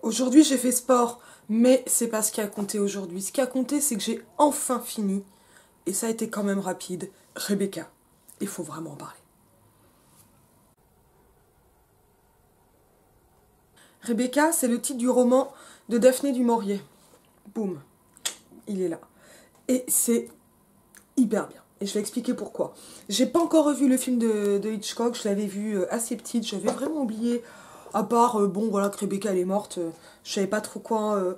Aujourd'hui, j'ai fait sport, mais c'est pas ce qui a compté aujourd'hui. Ce qui a compté, c'est que j'ai enfin fini, et ça a été quand même rapide, Rebecca. Il faut vraiment en parler. Rebecca, c'est le titre du roman de Daphné du Maurier. Boum, il est là. Et c'est hyper bien. Et je vais expliquer pourquoi. J'ai pas encore revu le film de Hitchcock, je l'avais vu assez petite, j'avais vraiment oublié, à part, bon voilà, que Rebecca elle est morte, je savais pas trop quoi,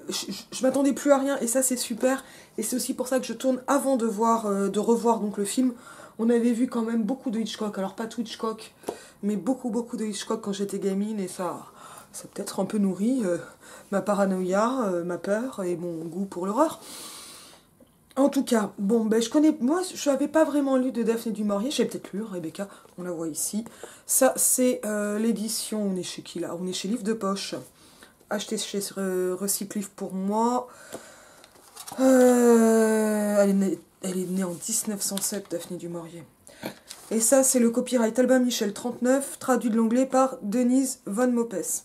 je m'attendais plus à rien, et ça c'est super, et c'est aussi pour ça que je tourne avant de voir, de revoir donc le film. On avait vu quand même beaucoup de Hitchcock, alors pas tout Hitchcock, mais beaucoup de Hitchcock quand j'étais gamine, et ça a peut-être un peu nourri ma paranoïa, ma peur et mon goût pour l'horreur. En tout cas, bon, ben je connais. Moi, je n'avais pas vraiment lu de Daphné du Maurier. J'ai peut-être lu Rebecca, on la voit ici. Ça, c'est l'édition. On est chez qui là? On est chez Livre de Poche. Acheté chez Recyclif pour moi. Elle est née en 1907, Daphné du Maurier. Et ça, c'est le copyright Albin Michel 39, traduit de l'anglais par Denise Von Mopes.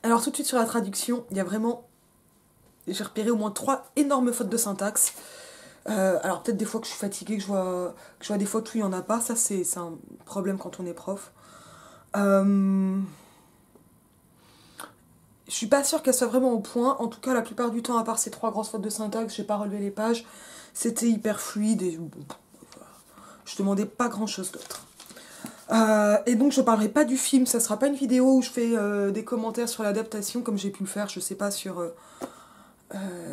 Alors, tout de suite sur la traduction, il y a vraiment. J'ai repéré au moins 3 énormes fautes de syntaxe. Alors peut-être des fois que je suis fatiguée, que je vois des fautes où il n'y en a pas. Ça, c'est un problème quand on est prof. Je suis pas sûre qu'elle soit vraiment au point. En tout cas, la plupart du temps, à part ces 3 grosses fautes de syntaxe, j'ai pas relevé les pages. C'était hyper fluide et je demandais pas grand-chose d'autre. Et donc je parlerai pas du film. Ça sera pas une vidéo où je fais des commentaires sur l'adaptation comme j'ai pu le faire, je sais pas, sur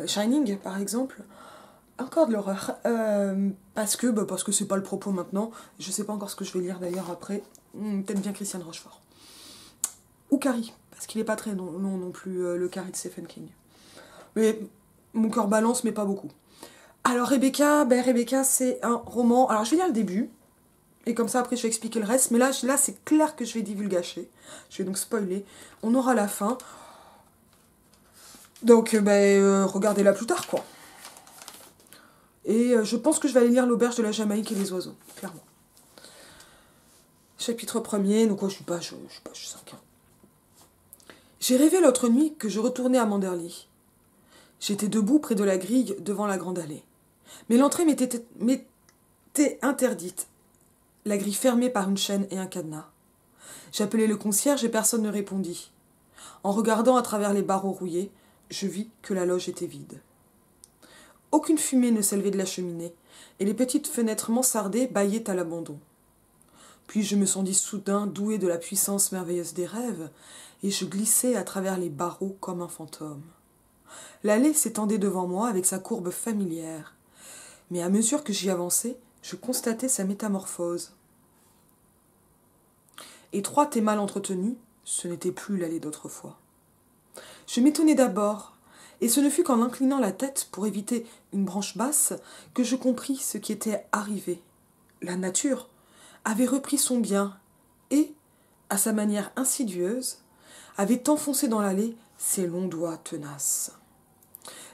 Shining par exemple. Encore de l'horreur. Parce que c'est pas le propos maintenant. Je sais pas encore ce que je vais lire d'ailleurs après. Peut-être bien Christiane Rochefort. Ou Carrie. Parce qu'il est pas très long non plus, le Carrie de Stephen King. Mais mon cœur balance, mais pas beaucoup. Alors Rebecca, c'est un roman. Alors je vais lire le début. Et comme ça après je vais expliquer le reste. Mais là c'est clair que je vais divulgacher. Je vais donc spoiler. On aura la fin. Donc regardez-la plus tard quoi. Et je pense que je vais aller lire L'auberge de la Jamaïque et les oiseaux, clairement. Chapitre 1er, donc je suis pas 5. J'ai rêvé l'autre nuit que je retournais à Manderley. J'étais debout près de la grille devant la grande allée. Mais l'entrée m'était interdite, la grille fermée par une chaîne et un cadenas. J'appelai le concierge et personne ne répondit. En regardant à travers les barreaux rouillés, je vis que la loge était vide. Aucune fumée ne s'élevait de la cheminée, et les petites fenêtres mansardées bâillaient à l'abandon. Puis je me sentis soudain doué de la puissance merveilleuse des rêves, et je glissai à travers les barreaux comme un fantôme. L'allée s'étendait devant moi avec sa courbe familière, mais à mesure que j'y avançais, je constatais sa métamorphose. Étroite et mal entretenue, ce n'était plus l'allée d'autrefois. Je m'étonnai d'abord, et ce ne fut qu'en inclinant la tête pour éviter une branche basse que je compris ce qui était arrivé. La nature avait repris son bien et, à sa manière insidieuse, avait enfoncé dans l'allée ses longs doigts tenaces.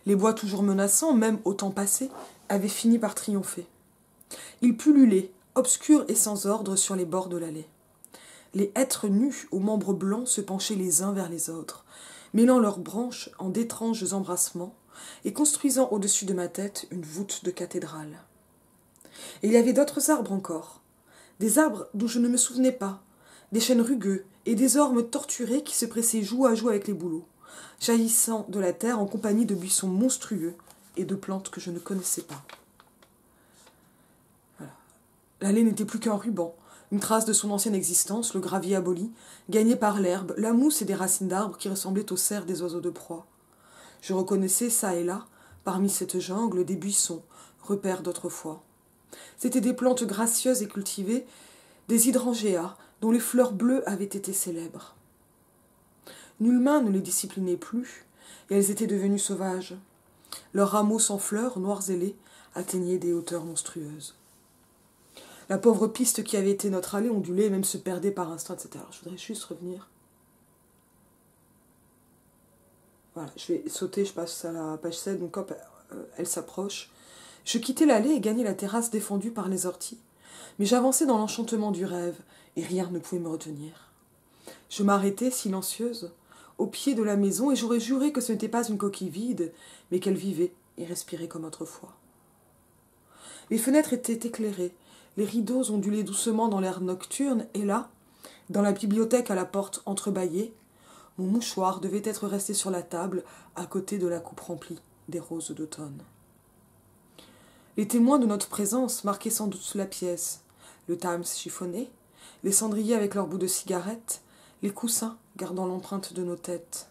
Les bois toujours menaçants, même au temps passé, avaient fini par triompher. Ils pullulaient, obscurs et sans ordre, sur les bords de l'allée. Les hêtres nus aux membres blancs se penchaient les uns vers les autres, mêlant leurs branches en d'étranges embrassements et construisant au-dessus de ma tête une voûte de cathédrale. Et il y avait d'autres arbres encore, des arbres dont je ne me souvenais pas, des chênes rugueux et des ormes torturés qui se pressaient joue à joue avec les bouleaux, jaillissant de la terre en compagnie de buissons monstrueux et de plantes que je ne connaissais pas. Voilà. L'allée n'était plus qu'un ruban, une trace de son ancienne existence, le gravier aboli, gagné par l'herbe, la mousse et des racines d'arbres qui ressemblaient aux serres des oiseaux de proie. Je reconnaissais çà et là, parmi cette jungle, des buissons, repères d'autrefois. C'étaient des plantes gracieuses et cultivées, des hydrangéas, dont les fleurs bleues avaient été célèbres. Nulle main ne les disciplinait plus, et elles étaient devenues sauvages. Leurs rameaux sans fleurs, noirs ailés, atteignaient des hauteurs monstrueuses. La pauvre piste qui avait été notre allée ondulait et même se perdait par instants, etc. Alors, je voudrais juste revenir. Voilà, je vais sauter, je passe à la page 7, donc hop, elle s'approche. Je quittai l'allée et gagnai la terrasse défendue par les orties. Mais j'avançais dans l'enchantement du rêve, et rien ne pouvait me retenir. Je m'arrêtai, silencieuse, au pied de la maison et j'aurais juré que ce n'était pas une coquille vide, mais qu'elle vivait et respirait comme autrefois. Les fenêtres étaient éclairées, les rideaux ondulaient doucement dans l'air nocturne, et là, dans la bibliothèque à la porte entrebâillée, mon mouchoir devait être resté sur la table à côté de la coupe remplie des roses d'automne. Les témoins de notre présence marquaient sans doute la pièce, le Times chiffonné, les cendriers avec leurs bouts de cigarettes, les coussins gardant l'empreinte de nos têtes,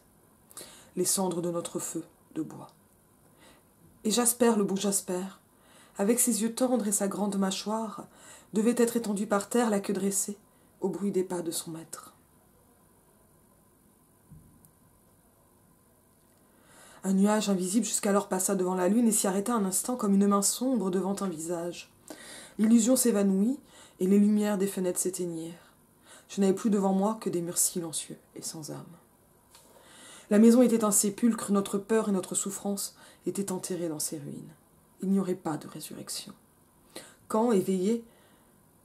les cendres de notre feu de bois. Et Jasper, le beau Jasper, avec ses yeux tendres et sa grande mâchoire, devait être étendu par terre, la queue dressée, au bruit des pas de son maître. Un nuage invisible jusqu'alors passa devant la lune et s'y arrêta un instant comme une main sombre devant un visage. L'illusion s'évanouit et les lumières des fenêtres s'éteignirent. Je n'avais plus devant moi que des murs silencieux et sans âme. La maison était un sépulcre, notre peur et notre souffrance étaient enterrées dans ses ruines. Il n'y aurait pas de résurrection. Quand, éveillé,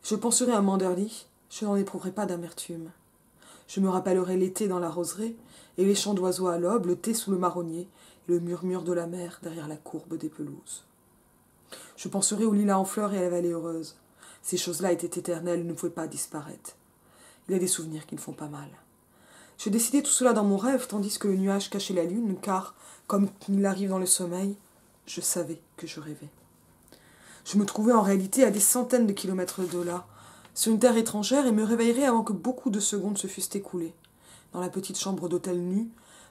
je penserai à Manderly, je n'en éprouverai pas d'amertume. Je me rappellerai l'été dans la roseraie, et les chants d'oiseaux à l'aube, le thé sous le marronnier, et le murmure de la mer derrière la courbe des pelouses. Je penserai aux lilas en fleurs et à la vallée heureuse. Ces choses-là étaient éternelles et ne pouvaient pas disparaître. Il y a des souvenirs qui ne font pas mal. Je décidai tout cela dans mon rêve, tandis que le nuage cachait la lune, car, comme il arrive dans le sommeil, je savais que je rêvais. Je me trouvais en réalité à des centaines de kilomètres de là, sur une terre étrangère, et me réveillerais avant que beaucoup de secondes se fussent écoulées, dans la petite chambre d'hôtel nue,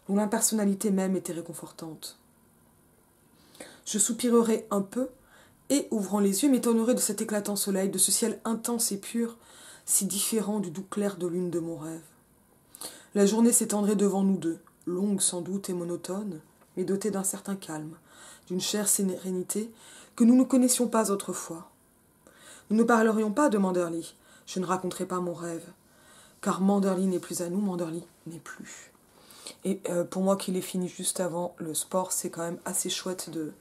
dont l'impersonnalité même était réconfortante. Je soupirerais un peu, et, ouvrant les yeux, m'étonnerais de cet éclatant soleil, de ce ciel intense et pur, si différent du doux clair de lune de mon rêve. La journée s'étendrait devant nous deux, longue sans doute et monotone, mais dotée d'un certain calme, d'une chère sérénité que nous ne connaissions pas autrefois. Nous ne parlerions pas de Manderly, je ne raconterai pas mon rêve, car Manderly n'est plus à nous, Manderly n'est plus. Et pour moi qui l'ai fini juste avant le sport, c'est quand même assez chouette de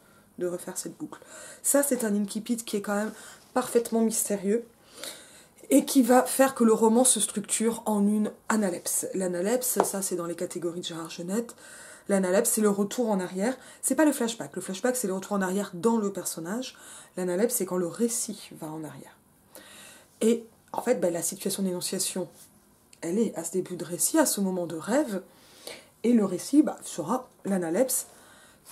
refaire cette boucle. Ça, c'est un incipit qui est quand même parfaitement mystérieux et qui va faire que le roman se structure en une analepse. L'analepse, ça c'est dans les catégories de Gérard Genette. L'analepse, c'est le retour en arrière. C'est pas le flashback. Le flashback, c'est le retour en arrière dans le personnage. L'analepse, c'est quand le récit va en arrière. Et en fait, la situation d'énonciation, elle est à ce début de récit, à ce moment de rêve. Et le récit sera l'analepse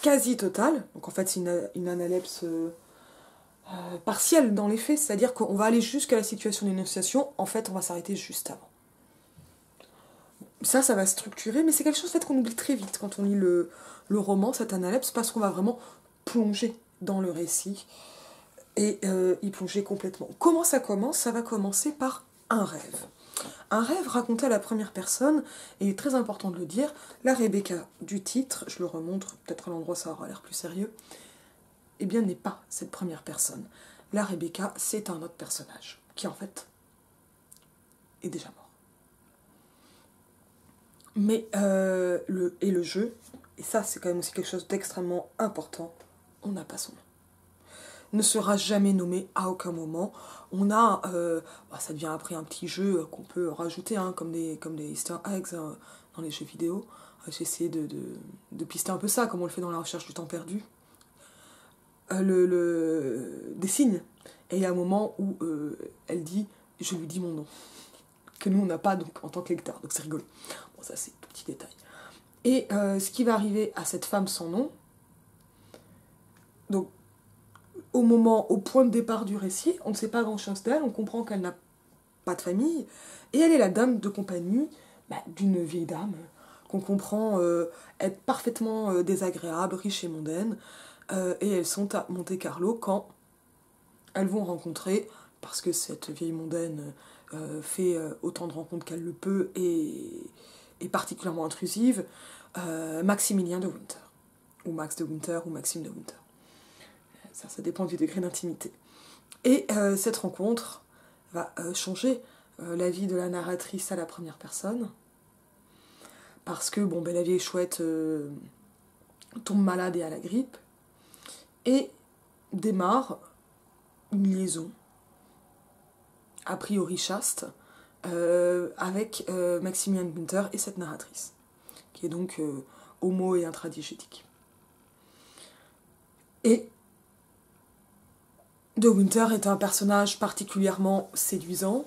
quasi totale. Donc en fait, c'est une analepse partielle dans les faits. C'est-à-dire qu'on va aller jusqu'à la situation d'énonciation. En fait, on va s'arrêter juste avant. Ça va structurer, mais c'est quelque chose qu'on oublie très vite quand on lit le roman, cette analepse, parce qu'on va vraiment plonger dans le récit et y plonger complètement. Comment ça commence ? Ça va commencer par un rêve. Un rêve raconté à la première personne, et il est très important de le dire, la Rebecca du titre, je le remontre, peut-être à l'endroit ça aura l'air plus sérieux, eh bien n'est pas cette première personne. La Rebecca, c'est un autre personnage, qui en fait est déjà mort. Mais le jeu, et ça c'est quand même aussi quelque chose d'extrêmement important, on n'a pas son nom. Ne sera jamais nommé à aucun moment. On a, ça devient après un petit jeu qu'on peut rajouter, comme des easter eggs dans les jeux vidéo. J'ai essayé de pister un peu ça, comme on le fait dans la recherche du temps perdu. Des signes. Et il y a un moment où elle dit, je lui dis mon nom. Que nous on n'a pas donc, en tant que lecteur, donc c'est rigolo. Bon, ça c'est tout petit détail. Et ce qui va arriver à cette femme sans nom, donc au point de départ du récit, on ne sait pas grand-chose d'elle, on comprend qu'elle n'a pas de famille, et elle est la dame de compagnie d'une vieille dame qu'on comprend être parfaitement désagréable, riche et mondaine, et elles sont à Monte-Carlo quand elles vont rencontrer, parce que cette vieille mondaine fait autant de rencontres qu'elle le peut et est particulièrement intrusive, Maximilien de Winter, ou Max de Winter, ou Maxime de Winter. Ça dépend du degré d'intimité. Et cette rencontre va changer la vie de la narratrice à la première personne, parce que la vieille chouette tombe malade et a la grippe, et démarre une liaison, a priori chaste, avec Maximilien de Winter et cette narratrice. qui est donc homo et intradigétique. Et De Winter est un personnage particulièrement séduisant,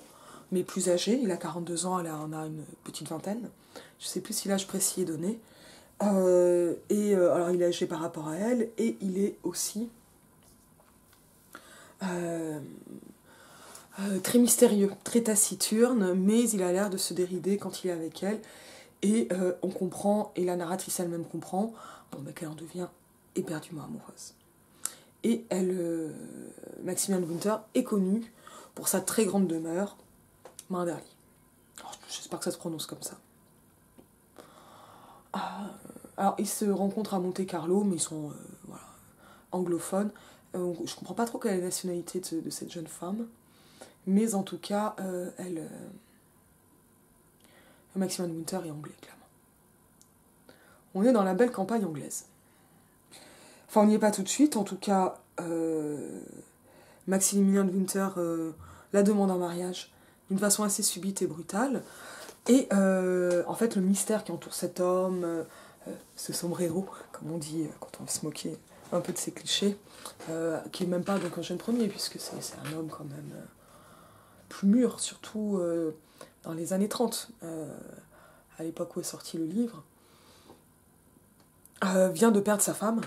mais plus âgé. Il a 42 ans, elle en a une petite vingtaine. Je ne sais plus si l'âge précis est donné. Alors il est âgé par rapport à elle, et il est aussi très mystérieux, très taciturne, mais il a l'air de se dérider quand il est avec elle. Et on comprend, et la narratrice elle-même comprend, qu'elle en devient éperdument amoureuse. Et Maximilian de Winter est connu pour sa très grande demeure, Manderley. J'espère que ça se prononce comme ça. Alors, ils se rencontrent à Monte Carlo, mais ils sont anglophones. Je ne comprends pas trop quelle est la nationalité de cette jeune femme, mais en tout cas, Maximilian de Winter est anglais, clairement. On est dans la belle campagne anglaise. Enfin, on n'y est pas tout de suite, en tout cas, Maximilian de Winter la demande en mariage d'une façon assez subite et brutale. Et en fait, le mystère qui entoure cet homme, ce sombrero, comme on dit quand on veut se moquer un peu de ces clichés, qui n'est même pas donc un jeune premier, puisque c'est un homme quand même plus mûr, surtout dans les années 30, à l'époque où est sorti le livre, vient de perdre sa femme,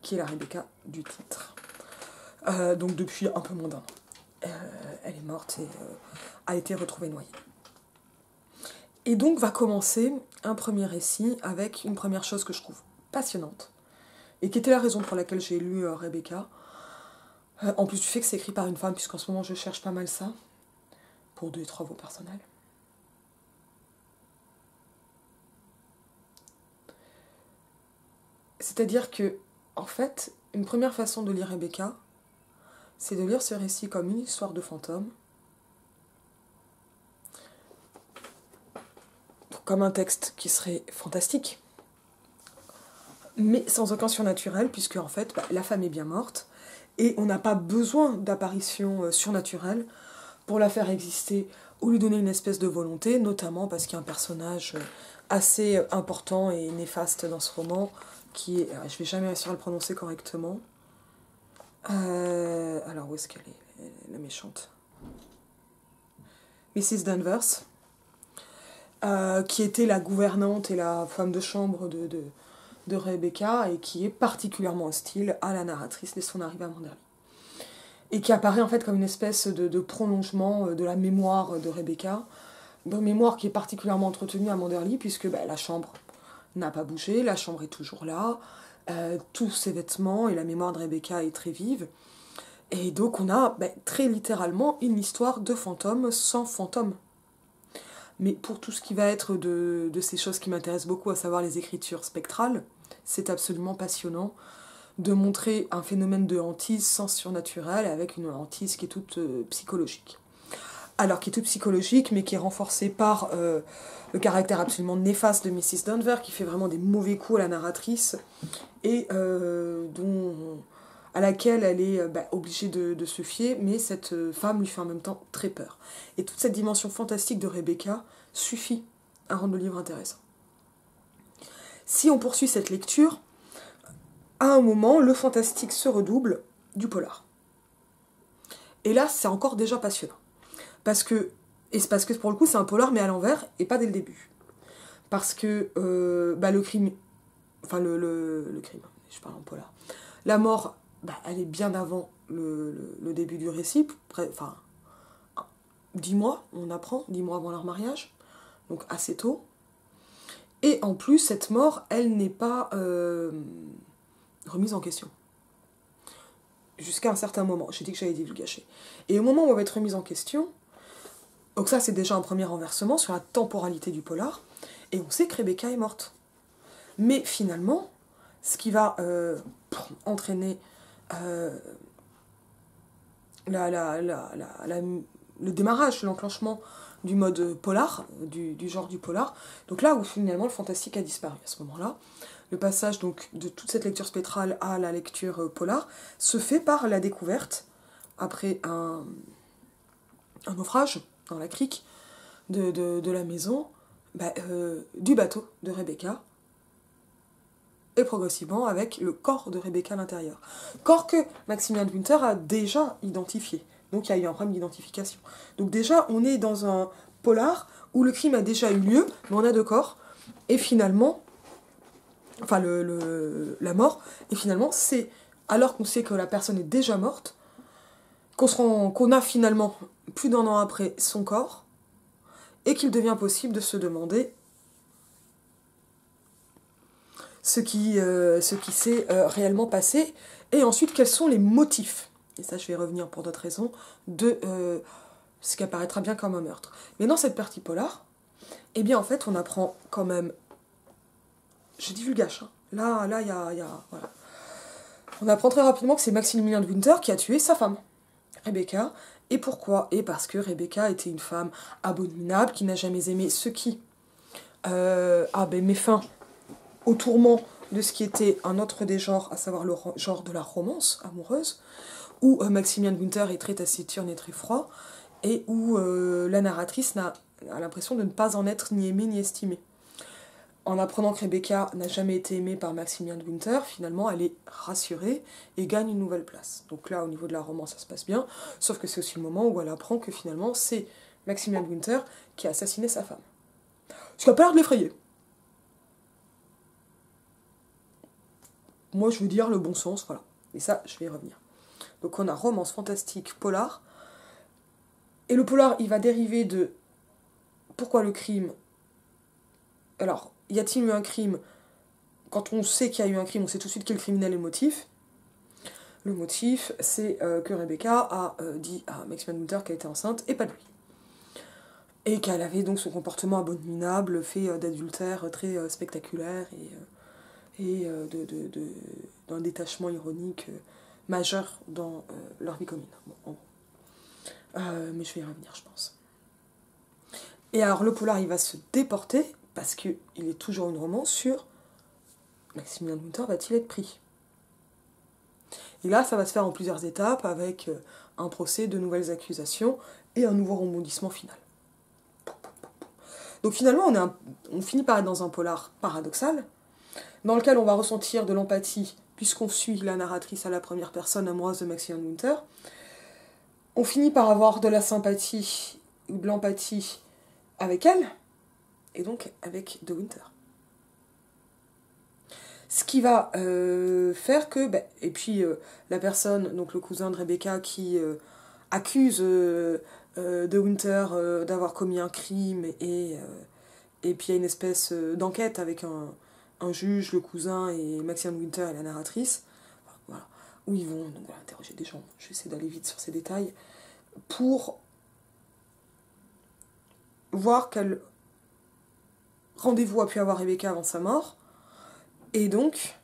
qui est la Rebecca du titre. Donc depuis un peu moins d'un an. Elle est morte et a été retrouvée noyée. Et donc va commencer un premier récit avec une première chose que je trouve passionnante, et qui était la raison pour laquelle j'ai lu Rebecca, en plus du fait que c'est écrit par une femme, puisqu'en ce moment je cherche pas mal ça, pour des travaux personnels. C'est-à-dire que, en fait, une première façon de lire Rebecca, c'est de lire ce récit comme une histoire de fantôme, comme un texte qui serait fantastique, mais sans aucun surnaturel, puisque en fait, la femme est bien morte, et on n'a pas besoin d'apparition surnaturelle pour la faire exister ou lui donner une espèce de volonté, notamment parce qu'il y a un personnage assez important et néfaste dans ce roman, qui est, je vais jamais réussir à le prononcer correctement. Alors où est-ce qu'elle est, la méchante? Mrs. Danvers, qui était la gouvernante et la femme de chambre de Rebecca, et qui est particulièrement hostile à la narratrice dès son arrivée à Manderley. Et qui apparaît en fait comme une espèce de prolongement de la mémoire de Rebecca, une mémoire qui est particulièrement entretenue à Manderley, puisque la chambre n'a pas bougé, la chambre est toujours là, tous ses vêtements, et la mémoire de Rebecca est très vive. Et donc on a très littéralement une histoire de fantôme sans fantôme. Mais pour tout ce qui va être de ces choses qui m'intéressent beaucoup, à savoir les écritures spectrales, c'est absolument passionnant de montrer un phénomène de hantise sans surnaturel, avec une hantise qui est toute psychologique. Alors qui est toute psychologique, mais qui est renforcée par le caractère absolument néfaste de Mrs. Danvers, qui fait vraiment des mauvais coups à la narratrice, et à laquelle elle est obligée de se fier, mais cette femme lui fait en même temps très peur. Et toute cette dimension fantastique de Rebecca suffit à rendre le livre intéressant. Si on poursuit cette lecture, à un moment, le fantastique se redouble du polar. Et là, c'est encore déjà passionnant. Parce que pour le coup, c'est un polar, mais à l'envers, et pas dès le début. Parce que le crime... Enfin, le crime, je parle en polar. La mort, elle est bien avant le début du récit. Enfin, 10 mois, on apprend, 10 mois avant leur mariage. Donc assez tôt. Et en plus, cette mort, elle n'est pas remise en question. Jusqu'à un certain moment. J'ai dit que j'allais divulgacher. Et au moment où elle va être remise en question, donc ça c'est déjà un premier renversement sur la temporalité du polar, et on sait que Rebecca est morte. Mais finalement, ce qui va entraîner le démarrage, l'enclenchement du mode polar, du genre du polar, donc là où finalement le fantastique a disparu à ce moment-là, le passage donc de toute cette lecture spectrale à la lecture polar se fait par la découverte, après un naufrage dans la crique de la maison, du bateau de Rebecca, et progressivement avec le corps de Rebecca à l'intérieur. Corps que Maximilien de Winter a déjà identifié. Donc il y a eu un problème d'identification. Donc déjà, on est dans un polar où le crime a déjà eu lieu, mais on a deux corps, et finalement, enfin la mort, et finalement, c'est alors qu'on sait que la personne est déjà morte, qu'on a finalement, plus d'1 an après, son corps, et qu'il devient possible de se demander ce qui s'est réellement passé, et ensuite quels sont les motifs, et ça je vais y revenir pour d'autres raisons, de ce qui apparaîtra bien comme un meurtre. Mais dans cette partie polar, eh bien en fait on apprend quand même, je divulgage, hein. Là il y a voilà. On apprend très rapidement que c'est Maximilien de Winter qui a tué sa femme, Rebecca. Et pourquoi ? Et parce que Rebecca était une femme abominable, qui n'a jamais aimé ce qui met fin au tourment de ce qui était un autre des genres, à savoir le genre de la romance amoureuse, où Maximilien de Winter est très taciturne et très froid, et où la narratrice a l'impression de ne pas en être ni aimée ni estimée. En apprenant que Rebecca n'a jamais été aimée par Maximilien de Winter, finalement elle est rassurée et gagne une nouvelle place. Donc là, au niveau de la romance, ça se passe bien, sauf que c'est aussi le moment où elle apprend que finalement c'est Maximilien de Winter qui a assassiné sa femme. Ce qui n'a pas l'air de l'effrayer. Moi, je veux dire le bon sens, voilà. Et ça, je vais y revenir. Donc on a romance, fantastique, polar. Et le polar, il va dériver de pourquoi le crime. Alors, y a-t-il eu un crime ? Quand on sait qu'il y a eu un crime, on sait tout de suite quel criminel est le motif. Le motif, c'est que Rebecca a dit à Maximilien de Winter qu'elle était enceinte, et pas de lui. Et qu'elle avait donc son comportement abominable, fait d'adultère très spectaculaire, et d'un détachement ironique majeur dans leur vie commune. Bon, en gros. Mais je vais y revenir, je pense. Et alors, le polar, il va se déporter, parce qu'il est toujours une romance sur Maximilien de Winter va-t-il être pris ? Et là, ça va se faire en plusieurs étapes, avec un procès, de nouvelles accusations, et un nouveau rebondissement final. Donc finalement, on finit par être dans un polar paradoxal, dans lequel on va ressentir de l'empathie, puisqu'on suit la narratrice à la première personne amoureuse de Maximilien de Winter. On finit par avoir de la sympathie ou de l'empathie avec elle, et donc avec De Winter. Ce qui va faire que... et puis la personne, donc le cousin de Rebecca, qui accuse De Winter d'avoir commis un crime, et puis il y a une espèce d'enquête avec un juge, le cousin, et Maximilien de Winter et la narratrice, voilà, où ils vont donc, interroger des gens. Je vais essayer d'aller vite sur ces détails, pour voir quel rendez-vous a pu avoir Rebecca avant sa mort, et donc,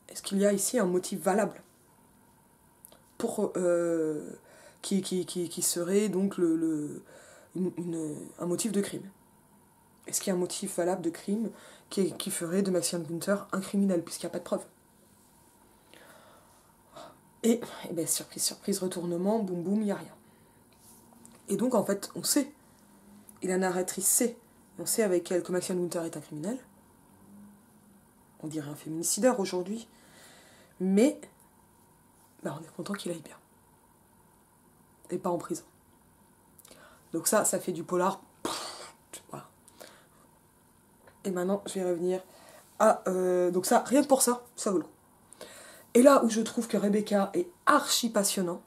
est-ce qu'il y a ici un motif valable pour qui serait donc un motif de crime ? Est-ce qu'il y a un motif valable de crime qui ferait de Maximilien de Winter un criminel, puisqu'il n'y a pas de preuve ? Et surprise, surprise, retournement, boum boum, il n'y a rien. Et donc en fait, on sait, et la narratrice sait, on sait avec elle que Maximilien de Winter est un criminel. On dirait un féminicideur aujourd'hui, mais on est content qu'il aille bien. Et pas en prison. Donc ça fait du polar. Voilà. Et maintenant, je vais revenir à... donc ça, rien que pour ça, ça vaut le coup. Et là où je trouve que Rebecca est archi passionnant,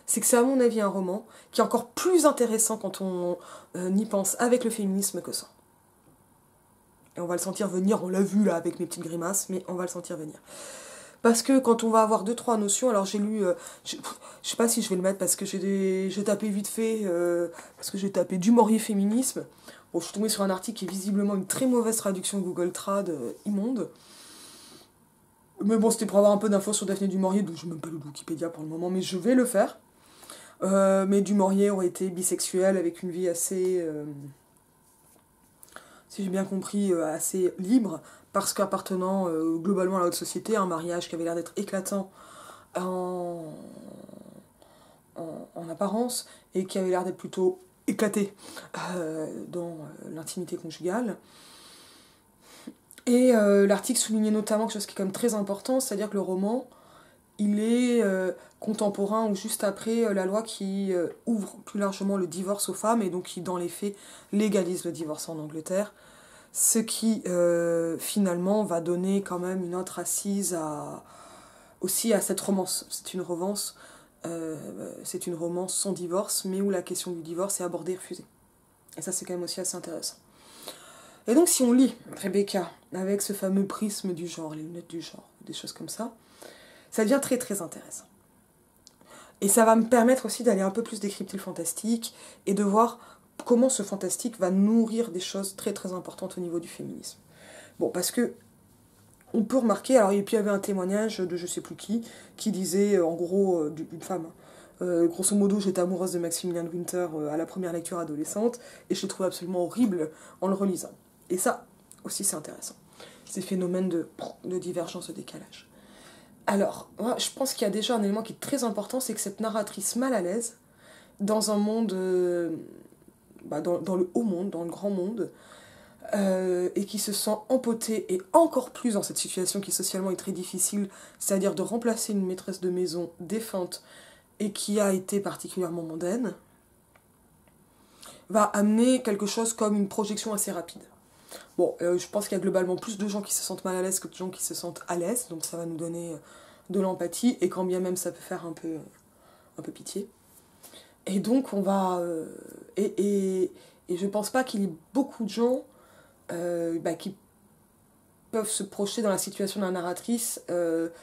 c'est que c'est à mon avis un roman qui est encore plus intéressant quand on y pense avec le féminisme que ça. Et on va le sentir venir, on l'a vu là avec mes petites grimaces, mais on va le sentir venir. Parce que quand on va avoir 2-3 notions, alors j'ai lu, je sais pas si je vais le mettre parce que j'ai tapé vite fait, parce que j'ai tapé du Maurier féminisme. Bon, je suis tombée sur un article qui est visiblement une très mauvaise traduction Google Trad, immonde. Mais bon, c'était pour avoir un peu d'infos sur Daphné du Maurier, donc je n'ai même pas le Wikipédia pour le moment, mais je vais le faire. Mais du Maurier aurait été bisexuel avec une vie assez... si j'ai bien compris, assez libre, parce qu'appartenant globalement à la haute société, un mariage qui avait l'air d'être éclatant en apparence, et qui avait l'air d'être plutôt éclater dans l'intimité conjugale. Et l'article soulignait notamment quelque chose qui est quand même très important, c'est-à-dire que le roman, il est contemporain ou juste après la loi qui ouvre plus largement le divorce aux femmes et donc qui, dans les faits, légalise le divorce en Angleterre. Ce qui, finalement, va donner quand même une autre assise aussi à cette romance. C'est une romance sans divorce, mais où la question du divorce est abordée et refusée. Et ça, c'est quand même aussi assez intéressant. Et donc, si on lit Rebecca avec ce fameux prisme du genre, les lunettes du genre, des choses comme ça devient très très intéressant. Et ça va me permettre aussi d'aller un peu plus décrypter le fantastique et de voir comment ce fantastique va nourrir des choses très très importantes au niveau du féminisme. Bon, parce que on peut remarquer, alors et puis il y avait un témoignage de je sais plus qui disait en gros d'une femme, grosso modo j'étais amoureuse de Maximilian de Winter à la première lecture adolescente et je l'ai trouvé absolument horrible en le relisant. Et ça aussi c'est intéressant, ces phénomènes de divergence, de décalage. Alors, moi, je pense qu'il y a déjà un élément qui est très important, c'est que cette narratrice mal à l'aise, dans un monde, dans le haut monde, dans le grand monde, et qui se sent empotée, et encore plus dans cette situation qui socialement est très difficile, c'est-à-dire de remplacer une maîtresse de maison défunte et qui a été particulièrement mondaine, va amener quelque chose comme une projection assez rapide. Bon, je pense qu'il y a globalement plus de gens qui se sentent mal à l'aise que de gens qui se sentent à l'aise, donc ça va nous donner de l'empathie, et quand bien même ça peut faire un peu pitié. Et donc on va... et je pense pas qu'il y ait beaucoup de gens qui peuvent se projeter dans la situation de la narratrice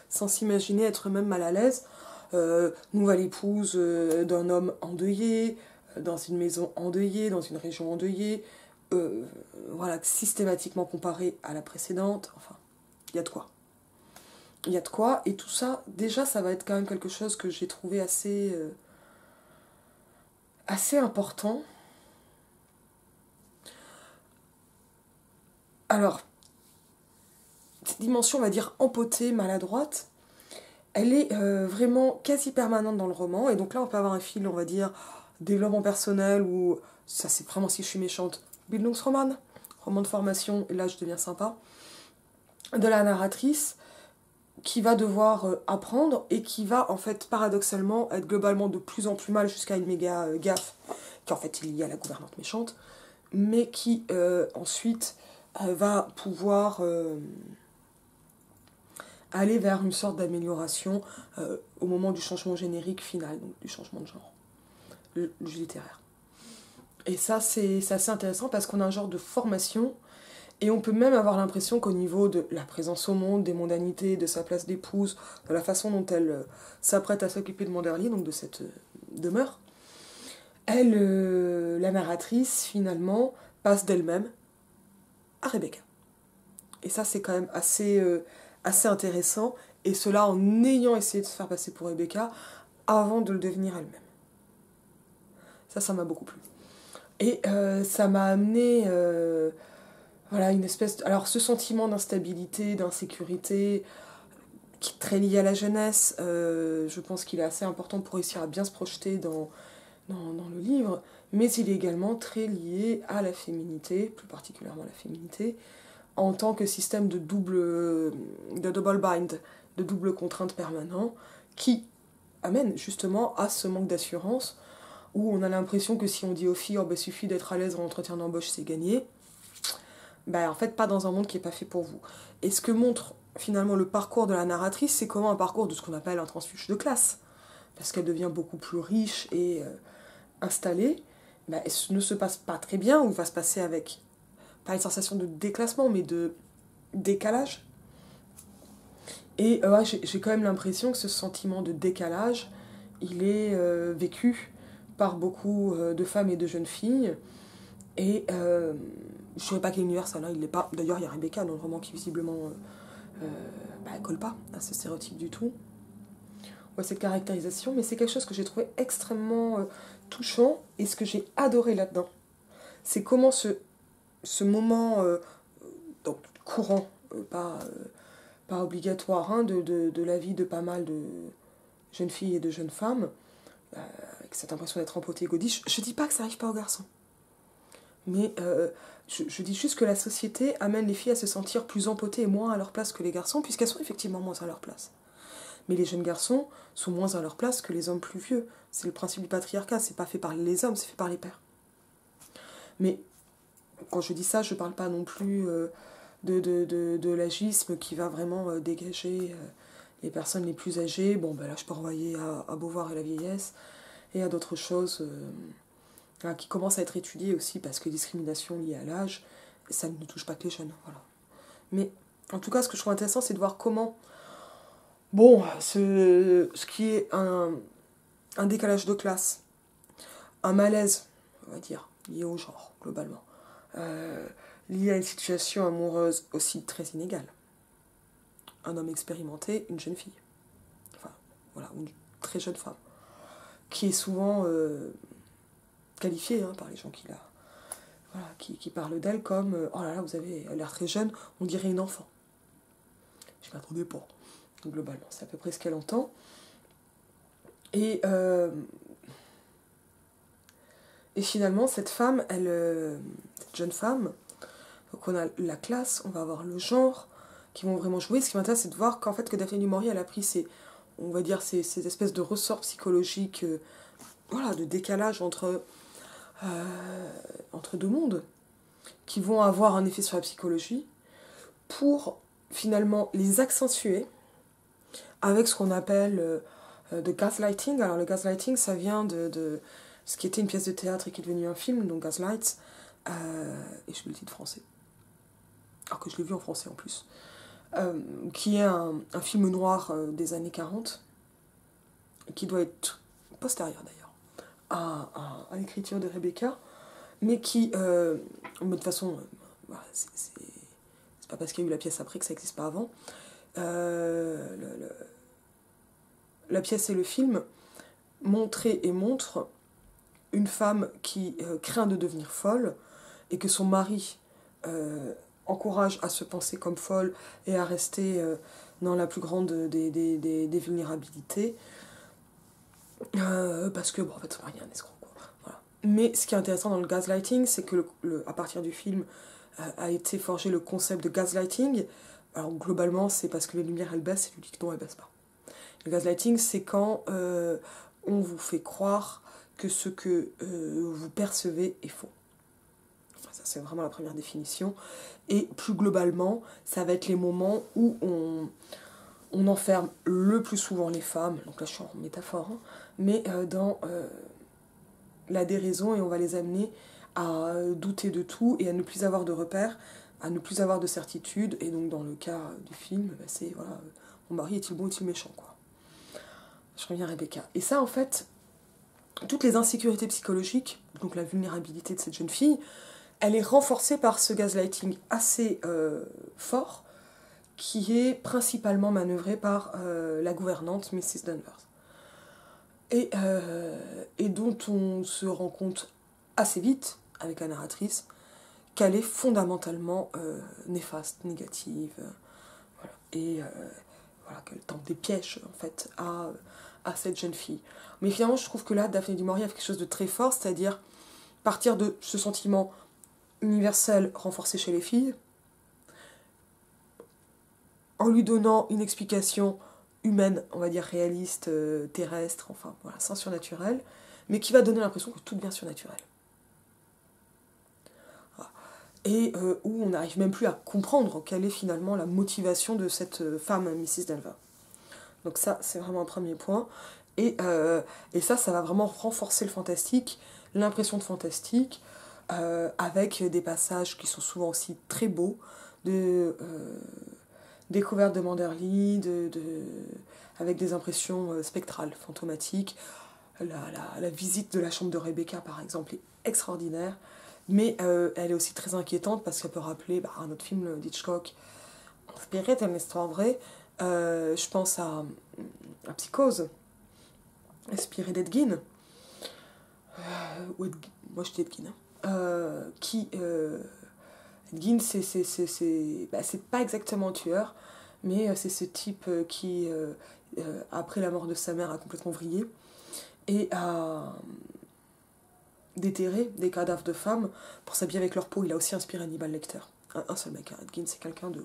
sans s'imaginer être eux-mêmes mal à l'aise. Nouvelle épouse d'un homme endeuillé, dans une maison endeuillée, dans une région endeuillée, voilà, systématiquement comparée à la précédente. Enfin, il y a de quoi. Il y a de quoi, et tout ça, déjà, ça va être quand même quelque chose que j'ai trouvé assez important. Alors, cette dimension, on va dire, empotée, maladroite, elle est vraiment quasi permanente dans le roman, et donc là, on peut avoir un fil, on va dire, développement personnel, ou ça c'est vraiment si je suis méchante, Bildungsroman, roman de formation, et là je deviens sympa, de la narratrice, qui va devoir apprendre, et qui va, en fait, paradoxalement, être globalement de plus en plus mal, jusqu'à une méga gaffe, qui en fait est liée à la gouvernante méchante, mais qui ensuite va pouvoir aller vers une sorte d'amélioration au moment du changement générique final, donc du changement de genre, le littéraire. Et ça, c'est assez intéressant parce qu'on a un genre de formation, et on peut même avoir l'impression qu'au niveau de la présence au monde, des mondanités, de sa place d'épouse, de la façon dont elle s'apprête à s'occuper de Manderly, donc de cette demeure, elle, la narratrice, finalement, passe d'elle-même à Rebecca. Et ça, c'est quand même assez intéressant, et cela en ayant essayé de se faire passer pour Rebecca avant de le devenir elle-même. Ça m'a beaucoup plu. Et ça m'a amené voilà, une espèce de... Alors, ce sentiment d'instabilité, d'insécurité, qui est très lié à la jeunesse, je pense qu'il est assez important pour réussir à bien se projeter dans le livre, mais il est également très lié à la féminité, plus particulièrement la féminité, en tant que système de double bind, de double contrainte permanent, qui amène justement à ce manque d'assurance, où on a l'impression que si on dit aux filles « suffit d'être à l'aise en entretien d'embauche, c'est gagné », en fait, pas dans un monde qui n'est pas fait pour vous. Et ce que montre finalement le parcours de la narratrice, c'est comment un parcours de ce qu'on appelle un transfuge de classe, parce qu'elle devient beaucoup plus riche et installée, ne se passe pas très bien, ou va se passer avec, pas une sensation de déclassement, mais de décalage. Et j'ai quand même l'impression que ce sentiment de décalage, il est vécu par beaucoup de femmes et de jeunes filles. Et je ne sais pas quel univers ça, là, il l'est pas. D'ailleurs, il y a Rebecca dans le roman qui visiblement colle pas à ce stéréotype du tout, ou à cette caractérisation, mais c'est quelque chose que j'ai trouvé extrêmement touchant, et ce que j'ai adoré là-dedans, c'est comment ce moment donc, courant, pas obligatoire, de la vie de pas mal de jeunes filles et de jeunes femmes, avec cette impression d'être empoté et godiche. Je dis pas que ça arrive pas aux garçons. Mais je dis juste que la société amène les filles à se sentir plus empotées et moins à leur place que les garçons, puisqu'elles sont effectivement moins à leur place. Mais les jeunes garçons sont moins à leur place que les hommes plus vieux. C'est le principe du patriarcat, c'est pas fait par les hommes, c'est fait par les pères. Mais quand je dis ça, je parle pas non plus de l'agisme qui va vraiment dégager les personnes les plus âgées. Bon, ben là, je peux renvoyer à Beauvoir et la vieillesse, et à d'autres choses qui commencent à être étudiées aussi, parce que discrimination liée à l'âge, ça ne touche pas que les jeunes. Voilà. Mais en tout cas, ce que je trouve intéressant, c'est de voir comment, bon, ce qui est un décalage de classe, un malaise, on va dire, lié au genre, globalement, lié à une situation amoureuse aussi très inégale. Un homme expérimenté, une jeune fille. Enfin, voilà, une très jeune femme. Qui est souvent qualifiée par les gens qui parlent d'elle comme oh là là, vous avez l'air très jeune, on dirait une enfant. Je m'attendais pas. Donc, globalement, c'est à peu près ce qu'elle entend. Et finalement, cette femme, cette jeune femme, donc on a la classe, on va avoir le genre, qui vont vraiment jouer. Ce qui m'intéresse, c'est de voir qu'en fait, que Daphné du Maurier, elle a pris on va dire, ces espèces de ressorts psychologiques, de décalage entre deux mondes, qui vont avoir un effet sur la psychologie, pour finalement les accentuer avec ce qu'on appelle de gaslighting. Alors le gaslighting, ça vient de ce qui était une pièce de théâtre et qui est devenu un film, donc Gaslight, et je me le dis de français, alors que je l'ai vu en français en plus, qui est un film noir des années 40, qui doit être postérieur d'ailleurs à l'écriture de Rebecca, mais qui, de toute façon, c'est pas parce qu'il y a eu la pièce après que ça n'existe pas avant. La pièce et le film montraient et montrent une femme qui craint de devenir folle et que son mari encourage à se penser comme folle et à rester dans la plus grande des vulnérabilités, parce que, en fait, son mari est un escroc, quoi. Voilà. Mais ce qui est intéressant dans le gaslighting, c'est que à partir du film a été forgé le concept de gaslighting. Alors globalement, c'est parce que les lumières elles baissent et lui dit que non, elles baissent pas. Le gaslighting, c'est quand on vous fait croire que ce que vous percevez est faux. Enfin, ça, c'est vraiment la première définition. Et plus globalement, ça va être les moments où on enferme le plus souvent les femmes, donc là je suis en métaphore, mais dans la déraison, et on va les amener à douter de tout et à ne plus avoir de repères, à ne plus avoir de certitude. Et donc dans le cas du film, c'est mon mari est-il bon, est-il méchant, quoi. Je reviens à Rebecca. Et ça, en fait, toutes les insécurités psychologiques, donc la vulnérabilité de cette jeune fille, elle est renforcée par ce gaslighting assez fort, qui est principalement manœuvré par la gouvernante Mrs. Danvers. Et dont on se rend compte assez vite, avec la narratrice, qu'elle est fondamentalement néfaste, négative, et qu'elle tente des pièges, en fait, à cette jeune fille. Mais finalement, je trouve que là, Daphné du Maurier a fait quelque chose de très fort, c'est-à-dire partir de ce sentiment universel renforcé chez les filles, en lui donnant une explication humaine, on va dire réaliste, terrestre, enfin, voilà, sans surnaturel, mais qui va donner l'impression que tout devient surnaturel. Voilà. Et où on n'arrive même plus à comprendre quelle est finalement la motivation de cette femme, Mrs. Danvers. Donc ça, c'est vraiment un premier point. Et ça va vraiment renforcer le fantastique, l'impression de fantastique, avec des passages qui sont souvent aussi très beaux, de découverte de Manderly, avec des impressions spectrales, fantomatiques. La visite de la chambre de Rebecca, par exemple, est extraordinaire, mais elle est aussi très inquiétante parce qu'elle peut rappeler un autre film d'Hitchcock, inspiré d'une histoire vraie. Je pense à Psychose, inspiré d'Edgin. Moi je dis Edgin. Edgin, c'est pas exactement un tueur, mais c'est ce type qui, après la mort de sa mère, a complètement vrillé et à déterrer des cadavres de femmes pour s'habiller avec leur peau. Il a aussi inspiré Hannibal Lecter. Un seul mec, Ed Gein, c'est quelqu'un de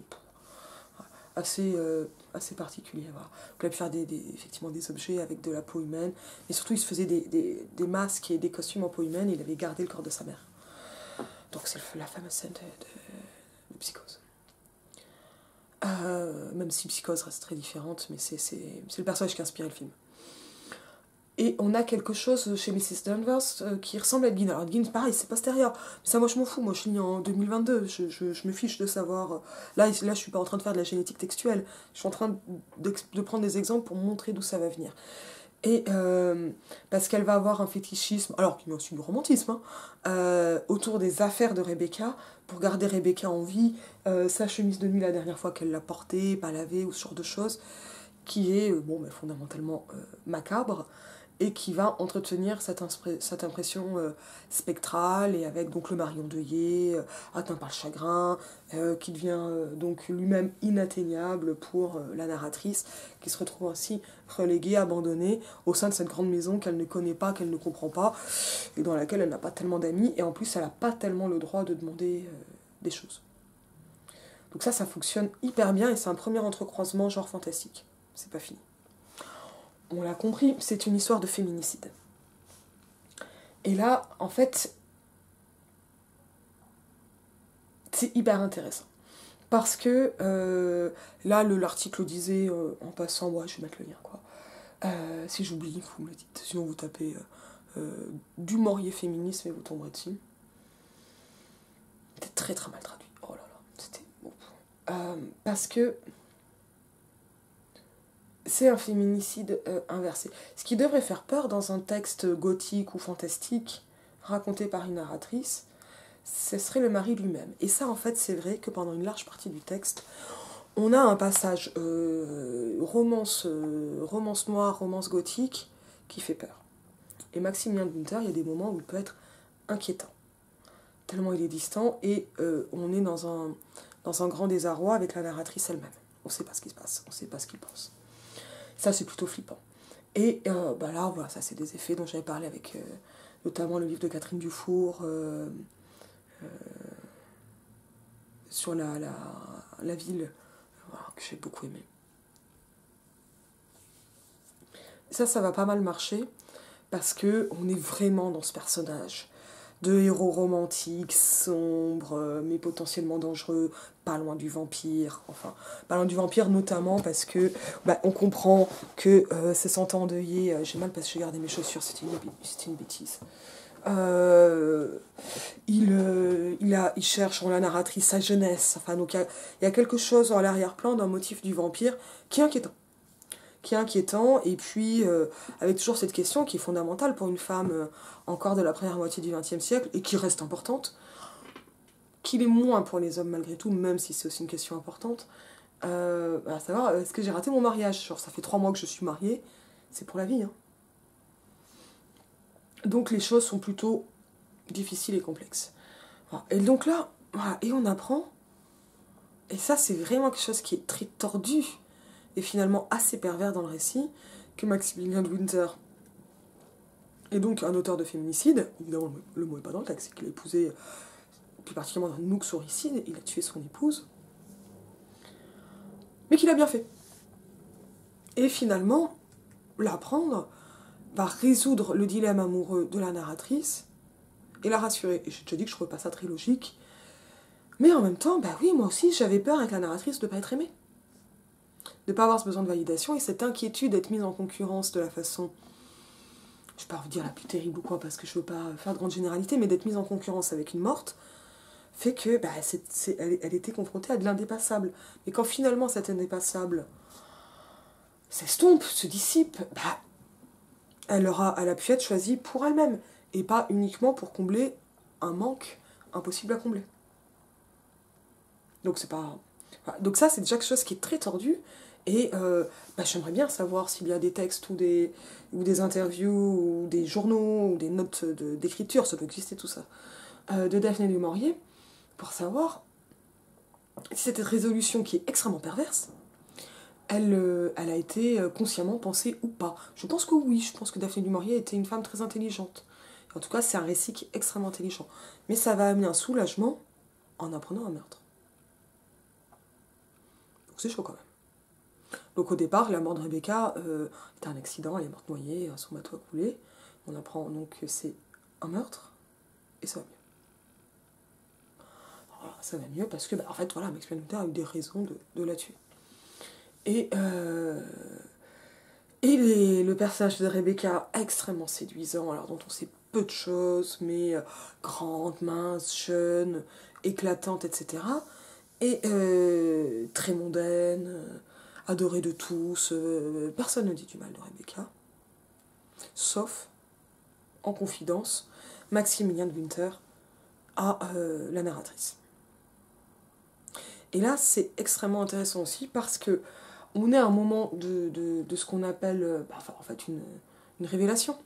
assez particulier. Voilà. Il a pu faire effectivement des objets avec de la peau humaine, et surtout il se faisait des masques et des costumes en peau humaine, et il avait gardé le corps de sa mère. Donc c'est la fameuse scène de Psychose. Même si Psychose reste très différente, mais c'est le personnage qui a inspiré le film. Et on a quelque chose chez Mrs. Danvers qui ressemble à Ed Gein. Alors Ed Gein, pareil, c'est postérieur. Mais ça, moi, je m'en fous. Moi, je suis née en 2022. Je me fiche de savoir... Là, je suis pas en train de faire de la génétique textuelle. Je suis en train de prendre des exemples pour montrer d'où ça va venir. Et parce qu'elle va avoir un fétichisme, alors qu'il y a aussi du romantisme, autour des affaires de Rebecca, pour garder Rebecca en vie, sa chemise de nuit la dernière fois qu'elle l'a portée, pas lavée, ou ce genre de choses, qui est fondamentalement macabre, et qui va entretenir cette impression spectrale, et avec donc le mari endeuillé, atteint par le chagrin, qui devient donc lui-même inatteignable pour la narratrice, qui se retrouve ainsi reléguée, abandonnée au sein de cette grande maison qu'elle ne connaît pas, qu'elle ne comprend pas, et dans laquelle elle n'a pas tellement d'amis, et en plus elle n'a pas tellement le droit de demander des choses. Donc ça fonctionne hyper bien, et c'est un premier entrecroisement genre fantastique. C'est pas fini. On l'a compris, c'est une histoire de féminicide. Et là, en fait, c'est hyper intéressant. Parce que, là, l'article disait, en passant, je vais mettre le lien, quoi. Si j'oublie, vous me le dites. Sinon, vous tapez du Maurier féminisme et vous tomberez dessus. C'était très très mal traduit. Oh là là, c'était bon. Parce que c'est un féminicide inversé. Ce qui devrait faire peur dans un texte gothique ou fantastique raconté par une narratrice, ce serait le mari lui-même. Et ça, en fait, c'est vrai que pendant une large partie du texte, on a un passage romance noire, romance gothique, qui fait peur. Et Maximilien de Winter, il y a des moments où il peut être inquiétant. Tellement il est distant, et on est dans un grand désarroi avec la narratrice elle-même. On ne sait pas ce qui se passe, on ne sait pas ce qu'il pense. Ça, c'est plutôt flippant. Et là, voilà, ça, c'est des effets dont j'avais parlé avec notamment le livre de Catherine Dufour sur la ville, voilà, que j'ai beaucoup aimé. Ça va pas mal marcher parce que on est vraiment dans ce personnage de héros romantique, sombre, mais potentiellement dangereux, pas loin du vampire, pas loin du vampire notamment parce que on comprend que c'est 100 ans endeuillé, j'ai mal parce que j'ai gardé mes chaussures, c'était une bêtise. Il cherche en la narratrice sa jeunesse, donc il y a quelque chose à l'arrière-plan d'un motif du vampire qui est inquiétant, et puis avec toujours cette question qui est fondamentale pour une femme encore de la première moitié du XXe siècle, et qui reste importante, qu'il est moins pour les hommes malgré tout, même si c'est aussi une question importante, à savoir, est-ce que j'ai raté mon mariage ? Genre, ça fait 3 mois que je suis mariée, c'est pour la vie, hein. Donc les choses sont plutôt difficiles et complexes. Voilà. Et donc là, voilà, et on apprend, et ça c'est vraiment quelque chose qui est très tordu, et finalement assez pervers dans le récit, que Maximilien de Winter est donc un auteur de féminicide. Évidemment, le mot n'est pas dans le texte, c'est qu'il a épousé, plus particulièrement un uxoricide, il a tué son épouse, mais qu'il a bien fait. Et finalement, l'apprendre va résoudre le dilemme amoureux de la narratrice et la rassurer. Et j'ai déjà dit que je trouvais pas ça très logique, mais en même temps, oui, moi aussi, j'avais peur avec la narratrice de ne pas être aimée. De ne pas avoir ce besoin de validation, et cette inquiétude d'être mise en concurrence de la façon, je ne vais pas vous dire la plus terrible ou quoi, parce que je ne veux pas faire de grande généralité, mais d'être mise en concurrence avec une morte, fait que elle était confrontée à de l'indépassable. Et quand finalement cet indépassable s'estompe, se dissipe, elle a pu être choisie pour elle-même, et pas uniquement pour combler un manque impossible à combler. Donc donc ça, c'est déjà quelque chose qui est très tordu, et j'aimerais bien savoir s'il y a des textes ou des interviews ou des journaux ou des notes d'écriture, ça peut exister tout ça, de Daphné du Maurier, pour savoir si cette résolution qui est extrêmement perverse elle a été consciemment pensée ou pas. Je pense que oui, je pense que Daphné du Maurier était une femme très intelligente. En tout cas, c'est un récit qui est extrêmement intelligent. Mais ça va amener un soulagement en apprenant un meurtre. Donc c'est chaud quand même. Donc au départ, la mort de Rebecca était un accident, elle est morte noyée, son bateau a coulé. On apprend donc que c'est un meurtre, et ça va mieux. Alors, ça va mieux parce que, en fait, voilà, Max Payne a eu des raisons de la tuer. Et le personnage de Rebecca, extrêmement séduisant, alors dont on sait peu de choses, mais grande, mince, jeune, éclatante, etc. Et très mondaine, adorée de tous. Personne ne dit du mal de Rebecca, sauf, en confidence, Maximilien de Winter à la narratrice. Et là, c'est extrêmement intéressant aussi parce que on est à un moment de ce qu'on appelle en fait une révélation,